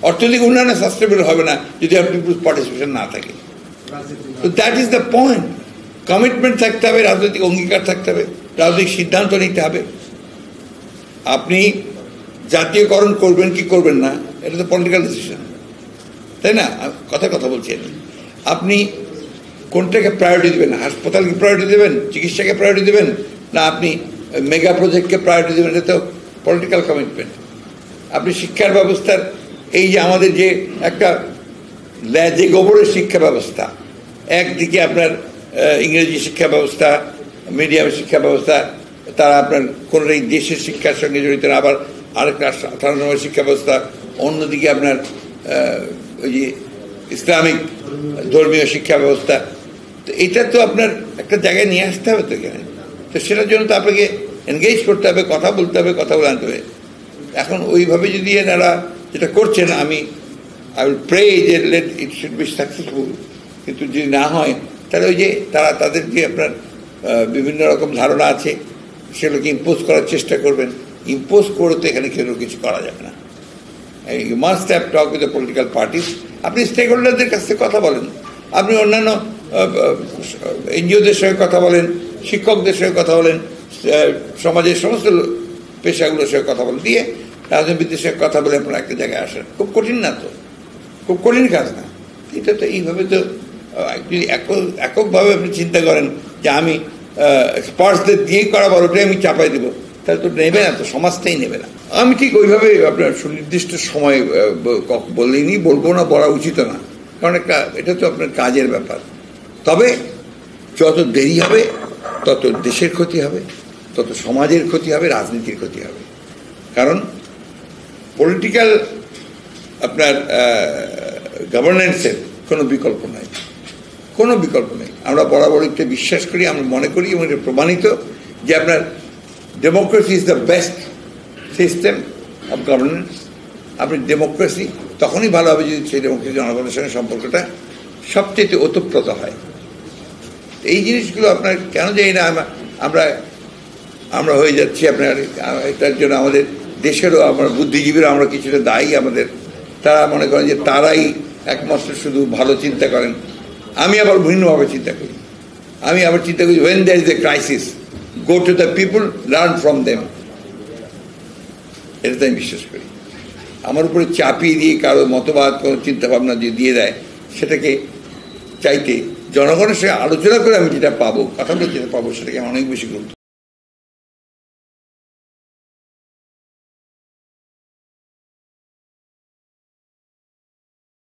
অর্থনৈতিক উন্নয়নে সাস্টেনেবল হবে না যদি পিপুলস পার্টিসিপেশন না থাকে। তো that is the point. Commitment থাকতে হবে, রাজনৈতিক অঙ্গীকার থাকতে হবে, রাজনৈতিক সিদ্ধান্ত নিতে হবে। আপনি জাতীয়করণ করবেন কি করবেন না, এটা তো পলিটিক্যাল ডিসিশন, তাই না? কথা বলছি। আপনি কোনটাকে প্রায়োরিটি দেবেন? হাসপাতালকে প্রায়োরিটি দেবেন, চিকিৎসাকে প্রায়োরিটি দেবেন, না আপনি মেগা প্রজেক্টকে প্রায়োরিটি দেবেন? এটা তো পলিটিক্যাল কমিটমেন্ট। আপনি শিক্ষার ব্যবস্থার এই যে আমাদের যে একটা ল্যাজে গোবরের শিক্ষা ব্যবস্থা, একদিকে আপনার ইংরেজি শিক্ষা ব্যবস্থা, মিডিয়াম শিক্ষা ব্যবস্থা, তারা আপনার কোনো এই দেশের শিক্ষার সঙ্গে জড়িত, আবার আরেকটা 18 নম্বর শিক্ষা ব্যবস্থা, অন্যদিকে আপনার ওই যে ইসলামিক ধর্মীয় শিক্ষা ব্যবস্থা। তো এটা তো আপনার একটা জায়গায় নিয়ে আসতে হবে তো এখানে। তো সেটার জন্য তো আপনাকে এনগেজ করতে হবে, কথা বলতে হবে, কথা বলে আনতে হবে। এখন ওইভাবে যদি এনারা যেটা করছেন, আই উইল প্রে যে let it should be successful. কিন্তু যদি না হয় তাহলে ওই যে তাদের যে আপনার বিভিন্ন রকম ধারণা আছে সেগুলোকে ইম্পোজ করার চেষ্টা করবেন। ইম্পোজ করে তো এখানে কেউ কিছু করা যাবে না। You must have talk with the political parties. আপনি স্টেক হোল্ডারদের কাছ থেকে কথা বলেন, আপনি অন্যান্য এনজিওদের সঙ্গে কথা বলেন, শিক্ষকদের সঙ্গে কথা বলেন, সমাজের সমস্ত পেশাগুলোর সঙ্গে কথা বলেন, দিয়ে রাজনীতির সঙ্গে কথা বলে আপনারা একটা জায়গায় আসেন। খুব কঠিন না তো, খুব কঠিন কাজ না। এটা তো এইভাবে তো এককভাবে আপনি চিন্তা করেন যে আমি এক্সপার্টসদের দিয়েই করাবার, ওটাই আমি চাপাই দেবো, তাহলে তো নেবে না, তো সমাজটাই নেবে না। আমি ঠিক ওইভাবে আপনার সুনির্দিষ্ট সময় বলিনি, বলবো না, বলা উচিত না, কারণ এটা তো আপনার কাজের ব্যাপার। তবে যত দেরি হবে তত দেশের ক্ষতি হবে, তত সমাজের ক্ষতি হবে, রাজনীতির ক্ষতি হবে। কারণ পলিটিক্যাল আপনার গভর্নেন্সের কোনো বিকল্প নাই, কোনো বিকল্প নেই। আমরা বরাবরই বিশ্বাস করি, আমরা মনে করি এবং এটা প্রমাণিত যে আপনার democracy is the best system of governance. আপনি ডেমোক্রেসি তখনই ভালো হবে যদি সেই ডেমোক্রেসি জনগণের সঙ্গে সম্পর্কটা সবচেয়ে ওতপ্রোত হয়। এই জিনিসগুলো আপনার কেন জানি না আমরা হয়ে যাচ্ছি আপনার, এটার জন্য আমাদের দেশেরও আমরা বুদ্ধিজীবীরা আমরা কিছুটা দায়ী। আমাদের তারা মনে করেন যে তারাই একমাত্র শুধু ভালো চিন্তা করেন। আমি আবার ভিন্নভাবে চিন্তা করি। আমি আবার চিন্তা করি when there is a crisis, go to the people, learn from them। এটা তো আমি বিশ্বাস করি। আমার উপরে চাপিয়ে দিয়ে কারো মতবাদ, কোনো চিন্তাভাবনা যে দিয়ে দেয়, সেটাকে চাইতে জনগণের সঙ্গে আলোচনা করে আমি যেটা পাবো, কথা বলে যেটা পাবো, সেটাকে অনেক বেশি গুরুত্ব।